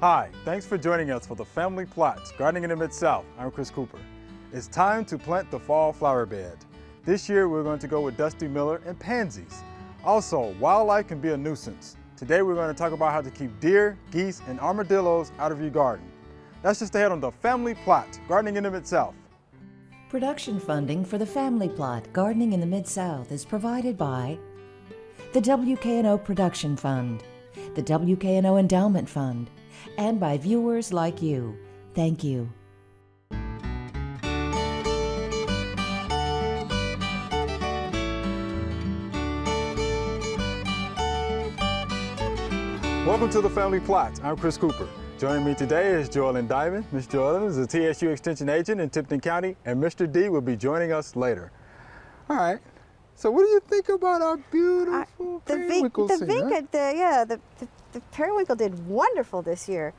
Hi, thanks for joining us for the Family Plots, Gardening in the Mid-South. I'm Chris Cooper. It's time to plant the fall flower bed. This year we're going to go with Dusty Miller and pansies. Also, wildlife can be a nuisance. Today we're going to talk about how to keep deer, geese, and armadillos out of your garden. That's just ahead on the Family Plot, Gardening in the Mid-South. Production funding for the Family Plot, Gardening in the Mid-South is provided by the WKNO Production Fund, the WKNO Endowment Fund, and by viewers like you. Thank you. Welcome to the Family Plot. I'm Chris Cooper. Joining me today is Joellen Dimond. Ms. Joellen is a TSU Extension Agent in Tipton County, and Mr. D will be joining us later. All right. So what do you think about our beautiful periwinkles here? The periwinkle did wonderful this year.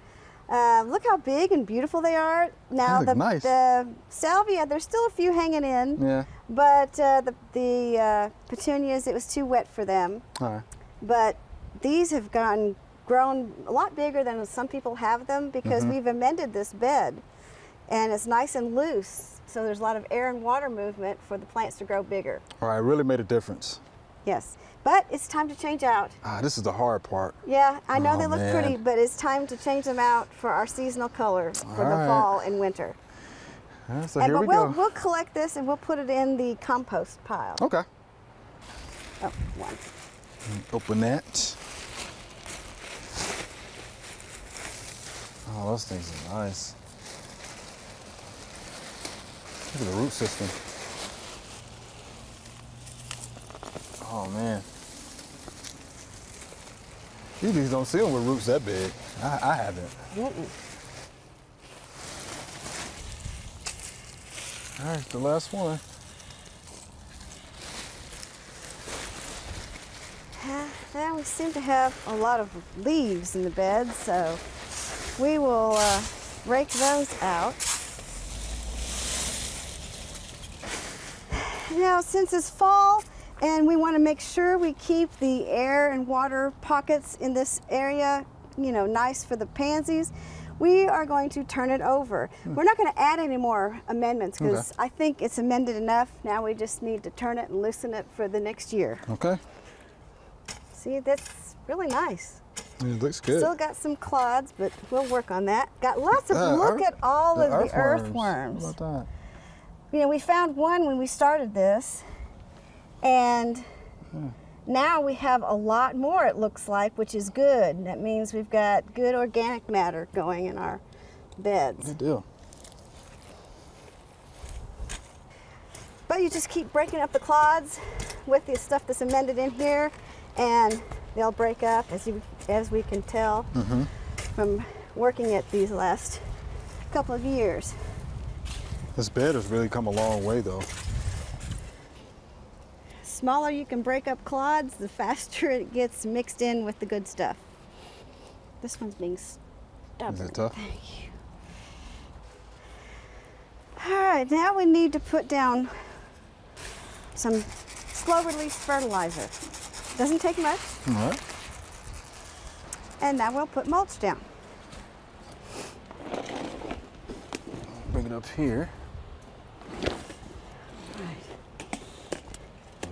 Look how big and beautiful they are. Now the salvia, there's still a few hanging in. Yeah. But the petunias, it was too wet for them. All right. But these have grown a lot bigger than some people have them because we've amended this bed, and it's nice and loose. So there's a lot of air and water movement for the plants to grow bigger. All right, really made a difference. Yes, but it's time to change out. This is the hard part. Yeah, I know they look man. pretty, but it's time to change them out for our seasonal color for the fall and winter. So here we go. We'll collect this and we'll put it in the compost pile. Okay. Oh, one. Open that. Oh, those things are nice. Look at the root system. Oh man. You just don't see them with roots that big. I haven't. All right, the last one. Now we seem to have a lot of leaves in the bed, so we will rake those out. Now, since it's fall and we want to make sure we keep the air and water pockets in this area, nice for the pansies, we are going to turn it over. We're not going to add any more amendments because I think it's amended enough. Now we just need to turn it and loosen it for the next year. Okay. See, that's really nice. It looks good. Still got some clods, but we'll work on that. Got lots of, look at all of the earthworms. How about that? We found one when we started this, and now we have a lot more, it looks like, which is good. That means we've got good organic matter going in our beds. Good deal. But you just keep breaking up the clods with the stuff that's amended in here, and they'll break up, as we can tell from working it these last couple of years. This bed has really come a long way, though. Smaller you can break up clods, the faster it gets mixed in with the good stuff. This one's being stubborn. Is it tough? Thank you. All right, now we need to put down some slow-release fertilizer. Doesn't take much. All right. And now we'll put mulch down. Bring it up here.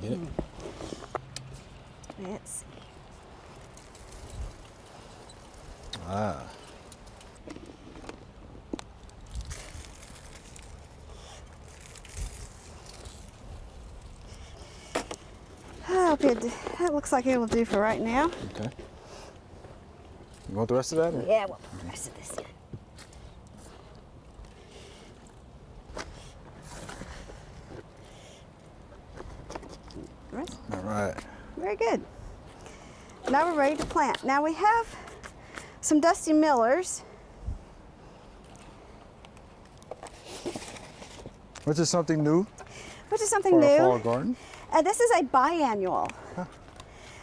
Get it? Let's see. That looks like it will do for right now. Okay. You want the rest of that? Or? Yeah, we'll put the rest of this in. All right. Very good. Now we're ready to plant. Now we have some Dusty Millers. Which is something new. Which is something for new. Our fall garden. This is a biannual,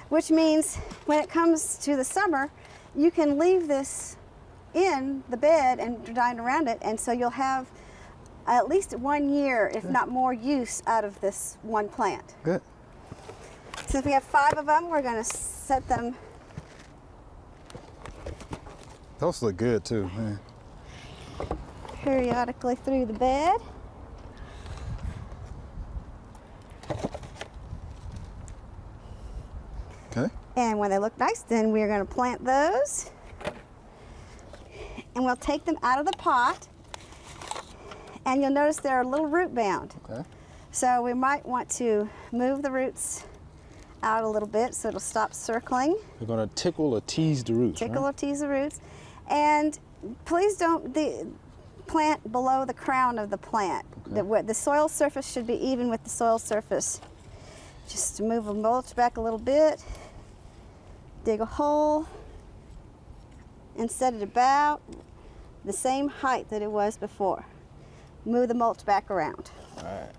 which means when it comes to the summer, you can leave this in the bed and dine around it, and so you'll have at least 1 year, if not more, use out of this one plant. Good. Since we have 5 of them, we're going to set them Those look good too, man. periodically through the bed. Okay. And when they look nice, then we're going to plant those. And we'll take them out of the pot. And you'll notice they're a little root bound. Okay. So we might want to move the roots out a little bit so it'll stop circling. We're going to tickle or tease the roots. Tickle right? or tease the roots. And please don't plant below the crown of the plant. Okay. The soil surface should be even with the soil surface. Just to move the mulch back a little bit. Dig a hole and set it about the same height that it was before. Move the mulch back around. All right.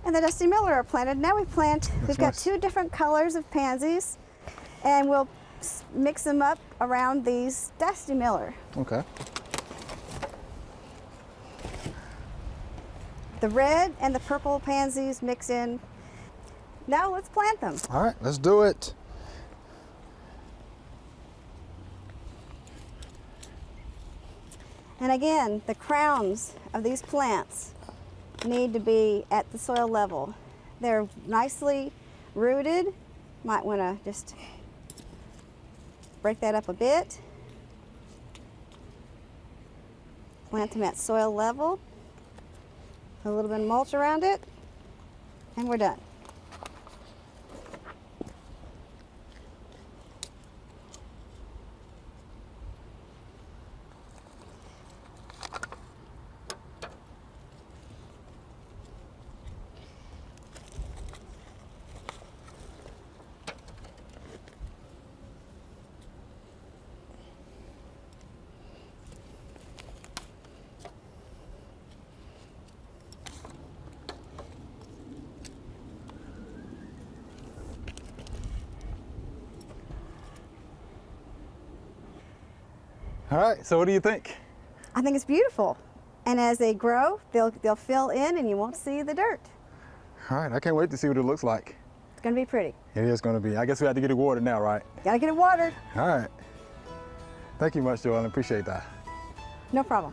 And the Dusty Miller are planted. Now we've got nice. 2 different colors of pansies, and we'll mix them up around these Dusty Miller. Okay. The red and the purple pansies mix in. Now let's plant them. All right, let's do it. And again, the crowns of these plants need to be at the soil level. They're nicely rooted. Might want to just break that up a bit. Plant them at soil level. Put a little bit of mulch around it, and we're done. All right, so what do you think? I think it's beautiful. And as they grow, they'll fill in and you won't see the dirt. All right, I can't wait to see what it looks like. It's gonna be pretty. It is going to be. I guess we have to get it watered now, right? Gotta get it watered. All right. Thank you much, Joellen. Appreciate that. No problem.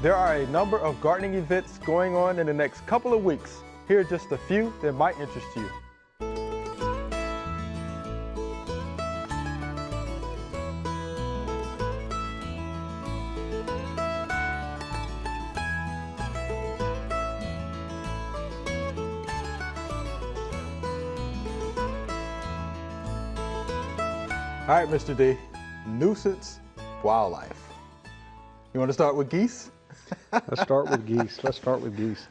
There are a number of gardening events going on in the next couple of weeks. Here are just a few that might interest you. All right, Mr. D, nuisance wildlife. You want to start with geese? Let's start with geese.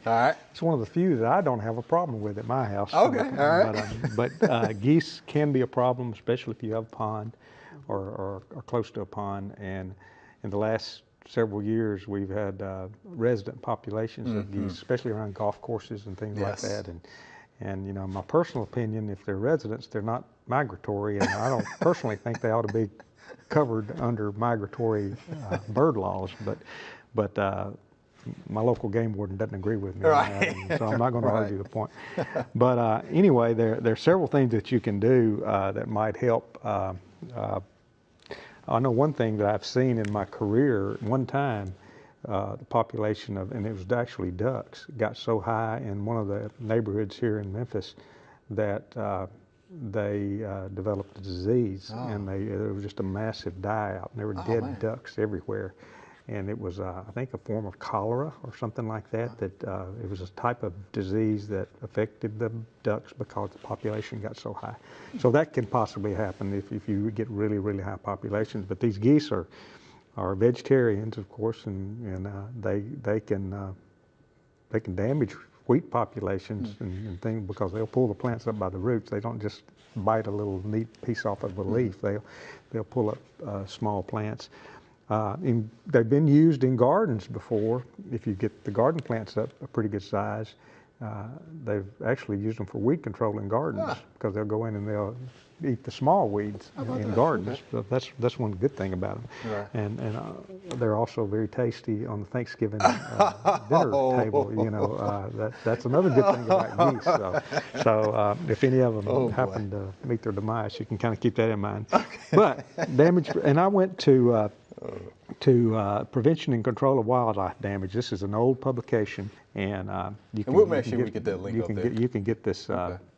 All right. It's one of the few that I don't have a problem with at my house. Okay, all right. But geese can be a problem, especially if you have a pond or close to a pond. And in the last several years, we've had resident populations of geese, especially around golf courses and things like that. And you know, my personal opinion, if they're residents, they're not migratory, and I don't personally think they ought to be covered under migratory bird laws. But my local game warden doesn't agree with me on that, and so I'm not going to argue the point. But anyway, there are several things that you can do that might help. I know one thing that I've seen in my career. One time, the population of, and it was actually ducks, got so high in one of the neighborhoods here in Memphis that they developed a disease, and there was just a massive die-out, and there were dead ducks everywhere. And it was, I think, a form of cholera or something like that, that it was a type of disease that affected the ducks because the population got so high. So that can possibly happen if you get really, really high populations. But these geese are vegetarians, of course, and they can damage wheat populations and things because they'll pull the plants up by the roots. They don't just bite a little neat piece off of a leaf. They'll pull up small plants. They've been used in gardens before. If you get the garden plants up a pretty good size, they've actually used them for weed control in gardens because they'll go in and they'll eat the small weeds in gardens. So that's one good thing about them. Right. And they're also very tasty on the Thanksgiving dinner table. You know, that's another good thing about geese. So if any of them happen to meet their demise, you can kind of keep that in mind. But damage, and I went to Prevention and Control of Wildlife Damage. This is an old publication, and we'll make sure we get that link up there. You can get this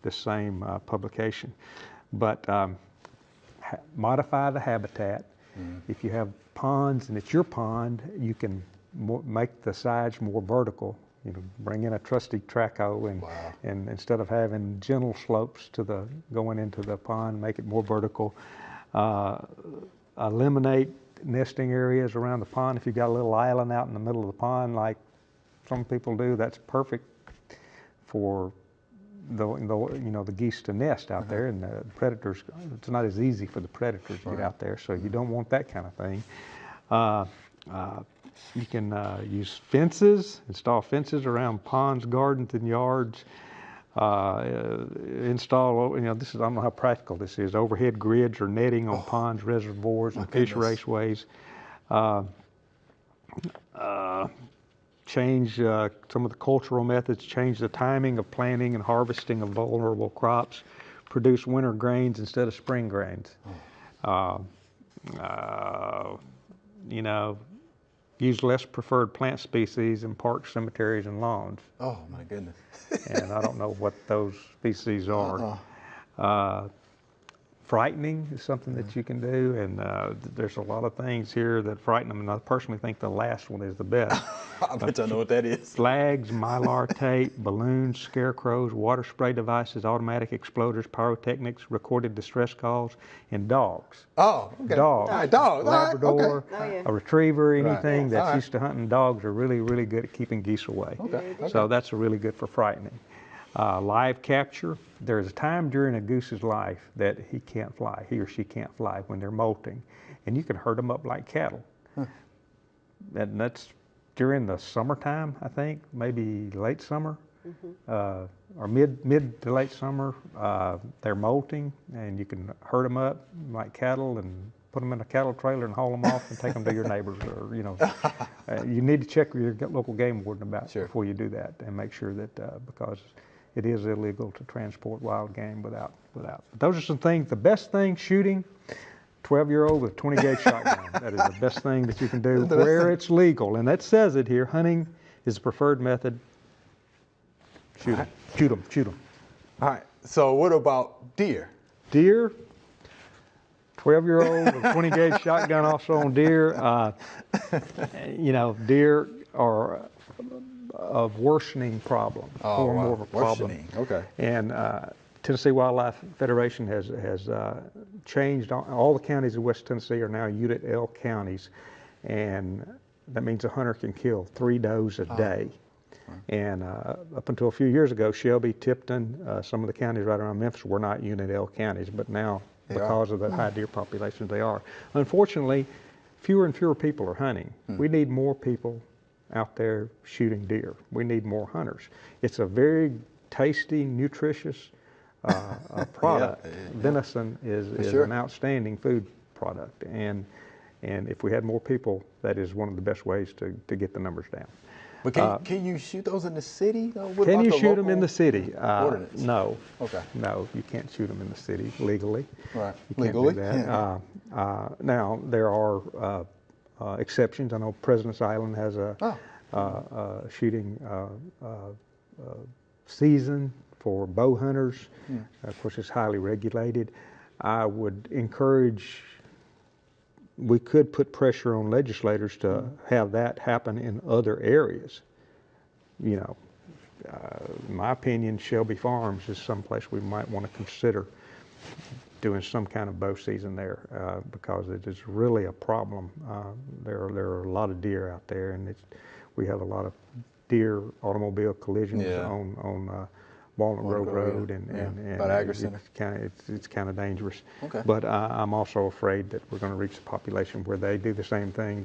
this same publication, but modify the habitat. If you have ponds and it's your pond, you can make the sides more vertical. You know, bring in a trusty track hoe and instead of having gentle slopes to going into the pond, make it more vertical. Eliminate nesting areas around the pond. If you've got a little island out in the middle of the pond like some people do, that's perfect for the geese to nest out there, and the predators, it's not as easy for the predators to get out there, so you don't want that kind of thing. You can use fences, install fences around ponds, gardens, and yards. Install, this is, I don't know how practical this is, overhead grids or netting on ponds, reservoirs, and fish raceways. Change some of the cultural methods, change the timing of planting and harvesting of vulnerable crops, produce winter grains instead of spring grains. Use less preferred plant species in parks, cemeteries, and lawns. Oh my goodness. And I don't know what those species are. Frightening is something that you can do, and there's a lot of things here that frighten them, and I personally think the last one is the best. I bet I know what that is. Flags, mylar tape, balloons, scarecrows, water spray devices, automatic exploders, pyrotechnics, recorded distress calls, and dogs. Oh, okay. Dogs. All right, dogs. Labrador, a retriever, anything Right. that's used to hunting. Dogs are really, really good at keeping geese away. Okay. So that's really good for frightening. Live capture. There's a time during a goose's life that he or she can't fly when they're molting, and you can herd them up like cattle. And that's during the summertime, I think, maybe late summer, or mid to late summer. They're molting, and you can herd them up like cattle and put them in a cattle trailer and haul them off and take them to your neighbors, or you need to check with your local game warden about before you do that, and make sure that because it is illegal to transport wild game without. But those are some things. The best thing, shooting 12-year-old with a 20 gauge shotgun. That is the best thing that you can do where it's legal, and that says it here. Hunting is the preferred method. Shoot them. All right. So what about deer? Deer. 12-year-old with a 20 gauge shotgun also on deer. Deer are of worsening problem, more of a problem. Okay. And Tennessee Wildlife Federation has changed. All the counties of West Tennessee are now Unit L counties, and that means a hunter can kill 3 does a day. And up until a few years ago, Shelby, Tipton, some of the counties right around Memphis were not Unit L counties, but now because of the high deer populations, they are. Unfortunately, fewer and fewer people are hunting. We need more people out there shooting deer. We need more hunters. It's a very tasty, nutritious product. Venison is an outstanding food product, and if we had more people, that is one of the best ways to get the numbers down. But can you shoot those in the city? Can you shoot them in the city? Ordinance? No. Okay. No, you can't shoot them in the city legally. Right. You can't Legally? do that. Now, there are exceptions. I know President's Island has a shooting season for bow hunters. Of course, it's highly regulated. I would encourage, we could put pressure on legislators to have that happen in other areas. In my opinion, Shelby Farms is someplace we might want to consider doing some kind of bow season there because it is really a problem. There are a lot of deer out there, and we have a lot of deer automobile collisions on Walnut Grove Road, and it's kind of dangerous. Okay. But I'm also afraid that we're going to reach a population where they do the same thing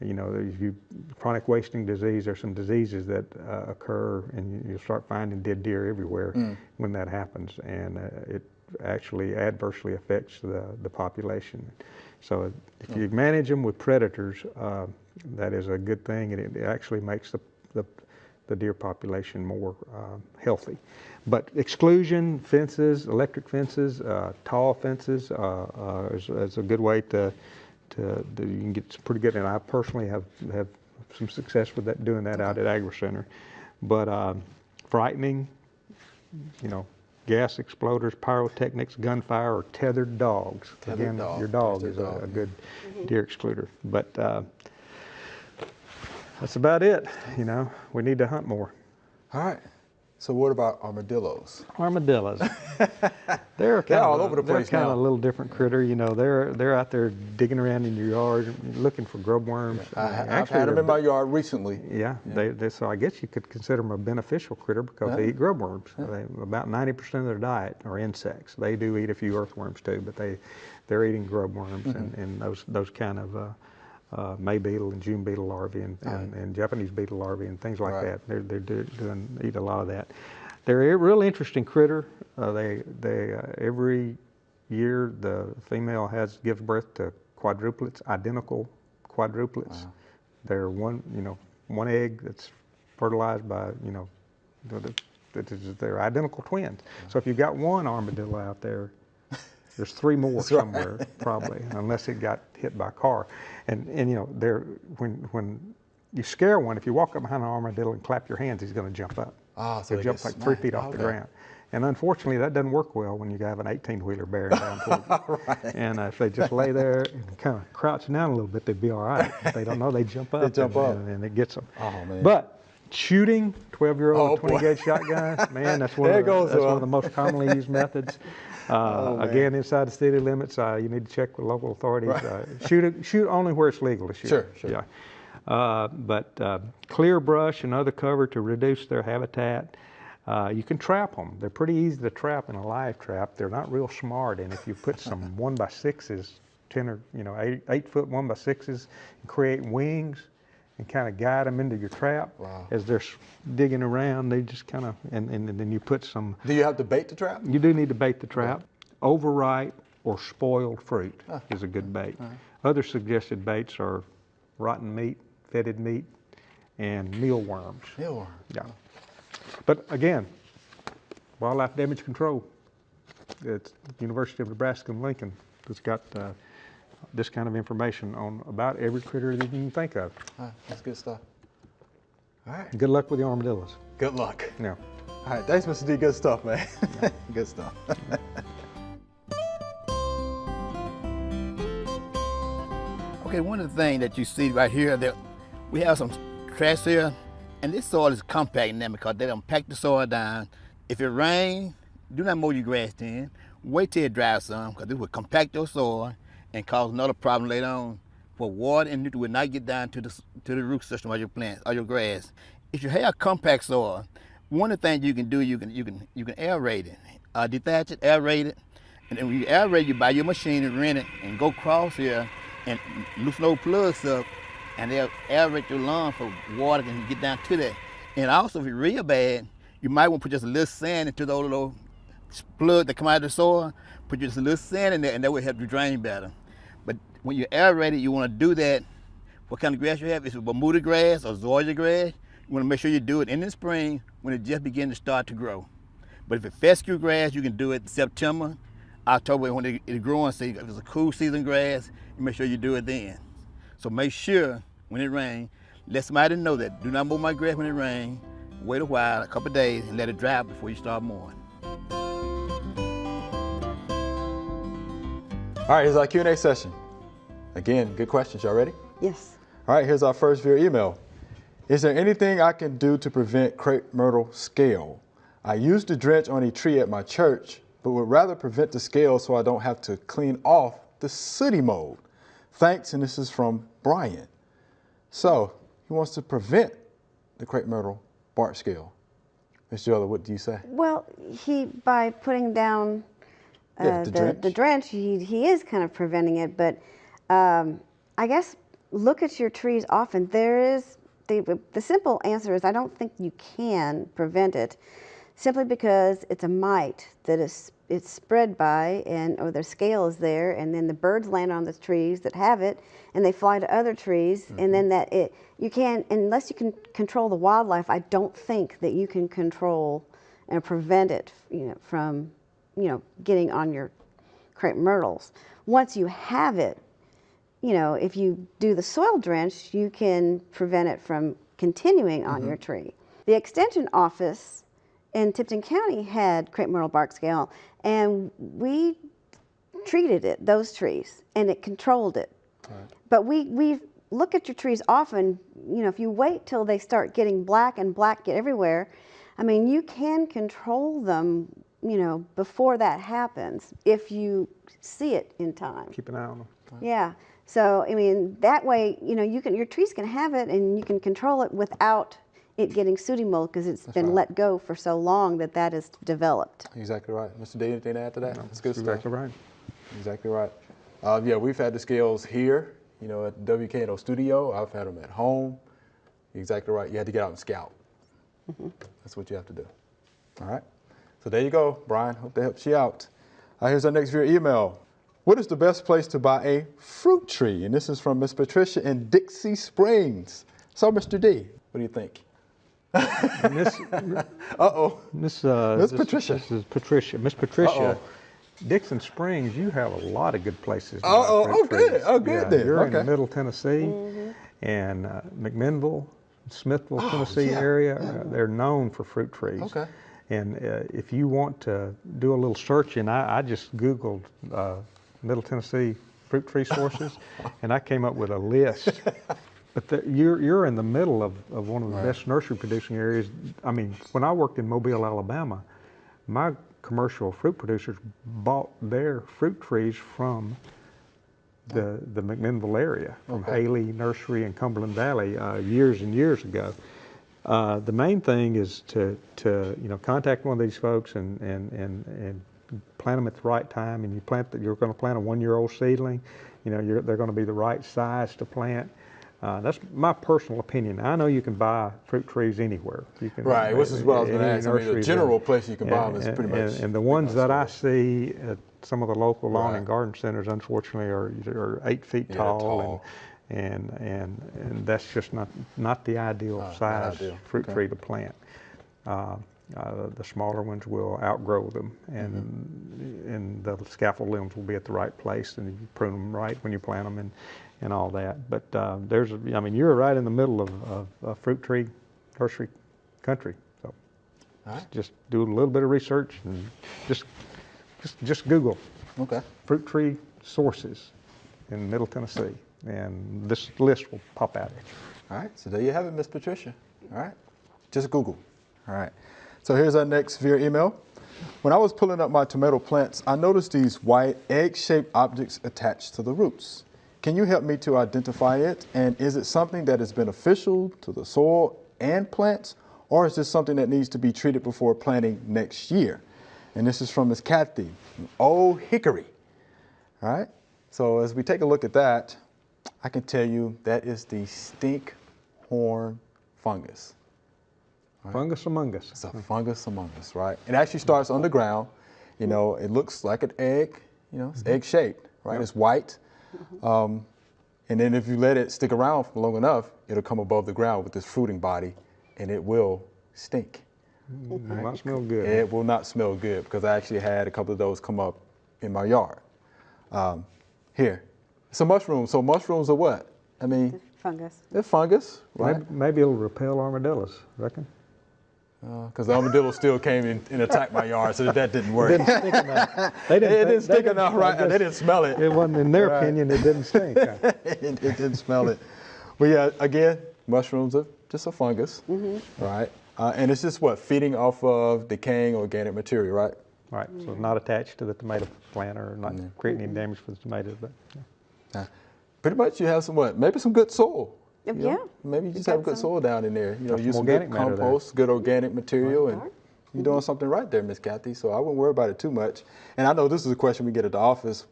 You know, chronic wasting disease, there's some diseases that occur, and you'll start finding dead deer everywhere when that happens, and it actually adversely affects the population. So if you manage them with predators, that is a good thing, and it actually makes the deer population more healthy. But exclusion fences, electric fences, tall fences is a good way to you can get pretty good, and I personally have some success with that, doing that out at Agri Center. But frightening, you know, gas exploders, pyrotechnics, gunfire, or tethered dogs. Again, your dog is a good deer excluder. But that's about it. You know, we need to hunt more. All right. So what about armadillos? Armadillos. They're all over the place They're kind now. of a little different critter. You know, they're out there digging around in your yard, looking for grub worms. I've had them in my yard recently. Yeah, so I guess you could consider them a beneficial critter because they eat grub worms. About 90% of their diet are insects. They do eat a few earthworms too, but they're eating grub worms and those kind of May beetle and June beetle larvae and Japanese beetle larvae and things like that. They're eat a lot of that. They're a real interesting critter. They every year the female gives birth to quadruplets, identical quadruplets. Wow. They're one egg that's fertilized by they're identical twins. So if you've got one armadillo out there, there's three more somewhere probably, unless it got hit by a car. And you know, when you scare one, if you walk up behind an armadillo and clap your hands, he's going to jump up. So he'll jump like 3 feet off the ground. And unfortunately, that doesn't work well when you have an 18-wheeler bearing down toward you. And if they just lay there and kind of crouch down a little bit, they'd be all right. If they don't know, they jump up. And it gets them. Oh, man. But shooting 12-year-old 20-gauge shotguns, man, that's one of the most commonly used methods. Again, inside the city limits, you need to check with local authorities. Shoot only where it's legal to shoot. Sure. Yeah. But clear brush and other cover to reduce their habitat. You can trap them. They're pretty easy to trap in a live trap. They're not real smart, and if you put some 1x6s, 10 or 8-foot 1x6s, and create wings and kind of guide them into your trap as they're digging around, they just kind of and then you put some. Do you have to bait the trap? You do need to bait the trap. Overripe or spoiled fruit is a good bait. Other suggested baits are rotten meat, fetid meat, and mealworms. Mealworms. Yeah. But again, wildlife damage control. It's University of Nebraska and Lincoln that's got this kind of information on about every critter that you can think of. That's good stuff. All right. Good luck with the armadillos. Good luck. Yeah. All right. Thanks, Mr. D. Good stuff, man. Good stuff. Okay, one of the things that you see right here, that we have some trash here, and this soil is compacting them because they don't pack the soil down. If it rains, do not mow your grass then. Wait till it dries some, because this will compact your soil and cause another problem later on. For water and nutrients will not get down to the root system of your plants or your grass. If you have compact soil, one of the things you can do, you can aerate it, detach it, aerate it, and then when you aerate, you buy your machine and rent it, and go across here and loosen those plugs up, and they'll aerate your lawn for water can get down to that. And also, if it's real bad, you might want to put just a little sand into those little plugs that come out of the soil. Put just a little sand in there, and that will help you drain better. But when you aerate it, you want to do that. What kind of grass you have? If it's Bermuda grass or zoysia grass, you want to make sure you do it in the spring when it just begins to start to grow. But if it's fescue grass, you can do it September, October, when it's growing season. If it's a cool season grass, you make sure you do it then. So make sure when it rains, let somebody know that. Do not mow my grass when it rains. Wait a while, a couple of days, and let it dry before you start mowing. All right, here's our Q&A session. Again, good questions. Y'all ready? Yes. All right, here's our first viewer email. Is there anything I can do to prevent crepe myrtle scale? I used to drench on a tree at my church, but would rather prevent the scale so I don't have to clean off the sooty mold. Thanks, and this is from Brian. So, he wants to prevent the crepe myrtle bark scale. Ms. Joellen, what do you say? Well, by putting down the drench, he is kind of preventing it, but I guess look at your trees often. The simple answer is I don't think you can prevent it, simply because it's a mite that it's spread by, or their scale is there, and then the birds land on the trees that have it, and they fly to other trees, and then you can't, unless you can control the wildlife, I don't think that you can control and prevent it, from, getting on your crepe myrtles. Once you have it, if you do the soil drench, you can prevent it from continuing on your tree. The extension office in Tipton County had crepe myrtle bark scale, and we treated those trees, and it controlled it. Right. But we look at your trees often. If you wait till they start getting black and black get everywhere, I mean, you can control them, before that happens, if you see it in time. Keep an eye on them. Yeah. So, I mean, that way, your trees can have it, and you can control it without it getting sooty mold, because it's been let go for so long that is developed. Exactly right. Mr. D, anything to add to that? No, that's good stuff. Exactly right. Exactly right. Yeah, we've had the scales here, at the WKNO studio. I've had them at home. Exactly right. You had to get out and scout. That's what you have to do. All right. So there you go, Brian. Hope that helps you out. Here's our next viewer email. What is the best place to buy a fruit tree? And this is from Miss Patricia in Dixie Springs. So, Mr. D, what do you think? Miss Patricia. This is Patricia. Miss Patricia. Dixon Springs, you have a lot of good places. Good. Good then. You're in Middle Tennessee, and McMinnville, Smithville, Tennessee area. They're known for fruit trees. Okay. And if you want to do a little searching, I just Googled Middle Tennessee fruit tree sources, and I came up with a list. But you're in the middle of one of the best nursery producing areas. I mean, when I worked in Mobile, Alabama, my commercial fruit producers bought their fruit trees from the McMinnville area, from Haley Nursery in Cumberland Valley years and years ago. The main thing is to contact one of these folks and plant them at the right time. And you're going to plant a 1-year-old seedling. They're going to be the right size to plant. That's my personal opinion. I know you can buy fruit trees anywhere. You can, right, this is what I was going to ask. I mean, the general place you can buy them is pretty much. And the ones that I see at some of the local lawn and garden centers, unfortunately, are 8 feet tall. And that's just not the ideal size fruit tree to plant. The smaller ones will outgrow them, and the scaffold limbs will be at the right place, and you prune them right when you plant them, and all that. But you're right in the middle of fruit tree nursery country. So just do a little bit of research and just Google fruit tree sources in Middle Tennessee, and this list will pop out at you. All right, so there you have it, Miss Patricia. All right, just Google. All right, so here's our next viewer email. When I was pulling up my tomato plants, I noticed these white egg-shaped objects attached to the roots. Can you help me to identify it? And is it something that is beneficial to the soil and plants, or is this something that needs to be treated before planting next year? And this is from Miss Kathy, Old Hickory. All right, so as we take a look at that, I can tell you that is the stink horn fungus. Right. Fungus among us. It's a fungus among us, right? It actually starts underground. It looks like an egg. It's egg-shaped, right? Yep. It's white. And then if you let it stick around for long enough, it'll come above the ground with this fruiting body, and it will stink. It will not smell good. It will not smell good, because I actually had a couple of those come up in my yard. Here, some mushrooms. So mushrooms are what? I mean, fungus. They're fungus, right? Maybe it'll repel armadillos, reckon? Because the armadillo still came in and attacked my yard, so that didn't work. It didn't stink enough. It didn't stink enough, right? They didn't smell it. It wasn't, in their opinion, it didn't stink. It didn't smell it. But yeah, again, mushrooms are just a fungus, right? And it's just feeding off of decaying organic material, right? Right, so not attached to the tomato plant or not creating any damage for the tomatoes. But pretty much you have maybe some good soil. Yeah. Maybe you just have good soil down in there. Use some good compost, good organic material, and you're doing something right there, Miss Kathy. So I wouldn't worry about it too much. And I know this is a question we get at the office.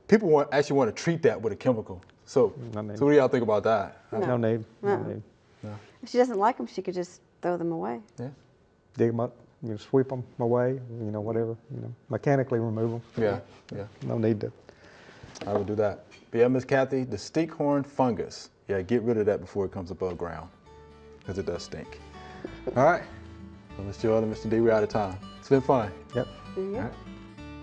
People actually want to treat that with a chemical. So, No need. so what do y'all think about that? No need. No need. If she doesn't like them, she could just throw them away. Yeah. Dig them up, sweep them away, whatever, mechanically remove them. Yeah, yeah. No need to. I would do that. But yeah, Miss Kathy, the stinkhorn fungus. Yeah, get rid of that before it comes above ground, because it does stink. All right. Well, Mr. Joellen and Mr. D, we're out of time. It's been fun. Yep. All right.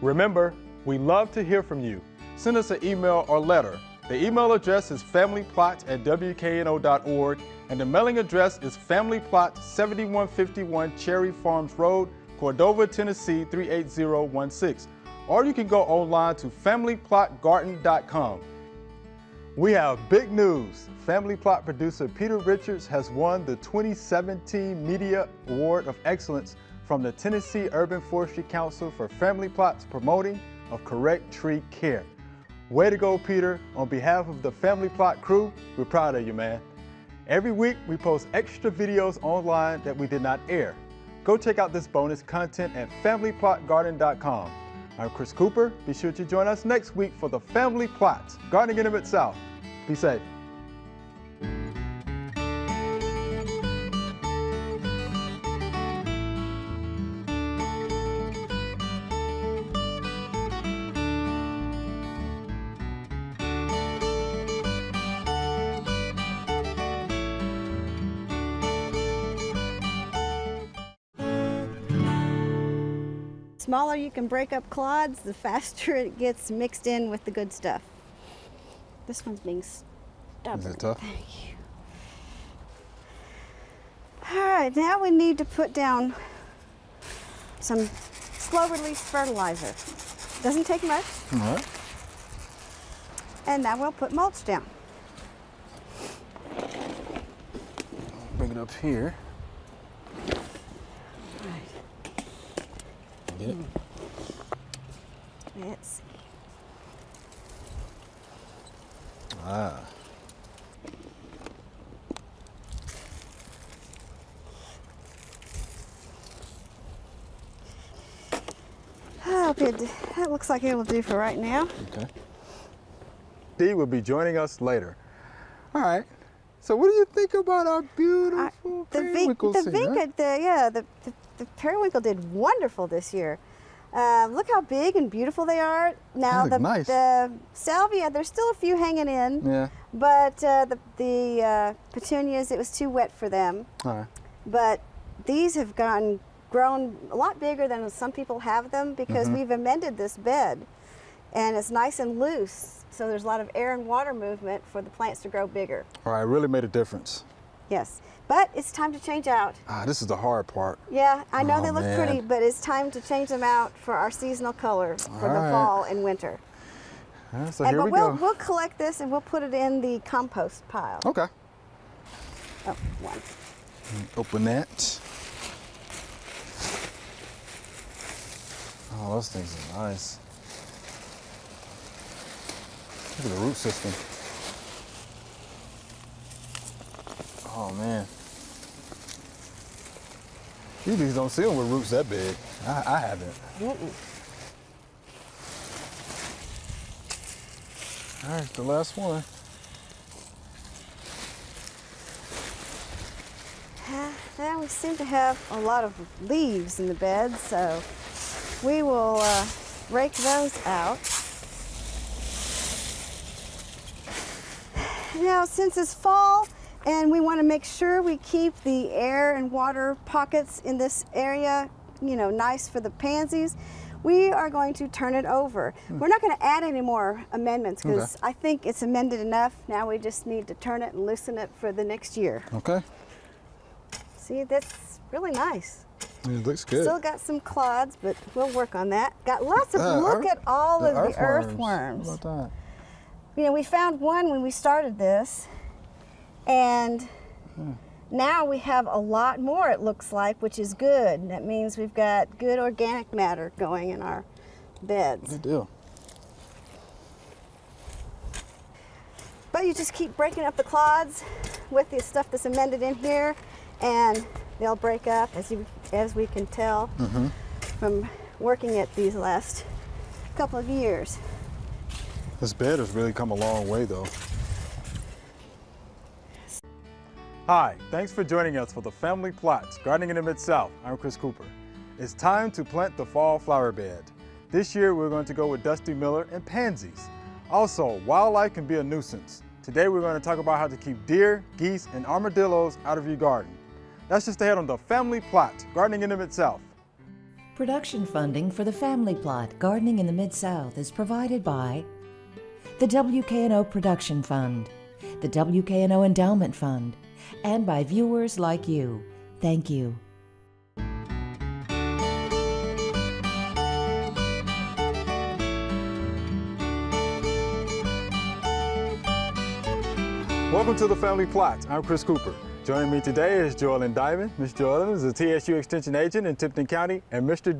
Remember, we love to hear from you. Send us an email or letter. The email address is familyplot@wkno.org, and the mailing address is Family Plot, 7151 Cherry Farms Road, Cordova, Tennessee 38016. Or you can go online to familyplotgarden.com. We have big news. Family Plot producer Peter Richards has won the 2017 Media Award of Excellence from the Tennessee Urban Forestry Council for Family Plot's promoting of correct tree care. Way to go, Peter. On behalf of the Family Plot crew, we're proud of you, man. Every week, we post extra videos online that we did not air. Go check out this bonus content at familyplotgarden.com. I'm Chris Cooper. Be sure to join us next week for the Family Plots, Gardening in the Mid-South. Be safe. Smaller you can break up clods, the faster it gets mixed in with the good stuff. This one's being stubborn. Is it tough? Thank you. All right, now we need to put down some slow release fertilizer. Doesn't take much. All right. And now we'll put mulch down. Bring it up here. Get it? Let's see. Ah. That looks like it'll do for right now. Okay. Dee will be joining us later. All right. So what do you think about our beautiful periwinkles here? The periwinkle did wonderful this year. Look how big and beautiful they are. Now They look nice. the salvia, there's still a few hanging in. Yeah. But the petunias, it was too wet for them. All right. But these have grown a lot bigger than some people have them because we've amended this bed, and it's nice and loose. So there's a lot of air and water movement for the plants to grow bigger. All right, really made a difference. Yes, but it's time to change out. Ah, this is the hard part. Yeah, I know Oh, they look man. pretty, but it's time to change them out for our seasonal color for the All right. fall and winter. All right, so here we we'll go. collect this and we'll put it in the compost pile. Okay. Oh, one. Open that. Oh, those things are nice. Look at the root system. Oh man. You just don't see them with roots that big. I haven't. All right, the last one. Now we seem to have a lot of leaves in the bed, so we will rake those out. Now, since it's fall and we want to make sure we keep the air and water pockets in this area, nice for the pansies, we are going to turn it over. We're not going to add any more amendments because I think it's amended enough. Now we just need to turn it and loosen it for the next year. Okay. See, that's really nice. It looks good. Still got some clods, but we'll work on that. Got lots of, look at all of the earthworms. How about that? We found one when we started this, and now we have a lot more, it looks like, which is good. That means we've got good organic matter going in our beds. Good deal. But you just keep breaking up the clods with the stuff that's amended in here, and they'll break up, as we can tell from working it these last couple of years. This bed has really come a long way, though. Hi, thanks for joining us for the Family Plots, Gardening in the Mid-South. I'm Chris Cooper. It's time to plant the fall flower bed. This year we're going to go with Dusty Miller and pansies. Also, wildlife can be a nuisance. Today we're going to talk about how to keep deer, geese, and armadillos out of your garden. That's just ahead on the Family Plot, Gardening in the Mid-South. Production funding for the Family Plot Gardening in the Mid-South is provided by the WKNO Production Fund, the WKNO Endowment Fund, and by viewers like you. Thank you. Welcome to the Family Plot. I'm Chris Cooper. Joining me today is Joellen Dimond. Ms. Joellen is a TSU Extension Agent in Tipton County, and Mr.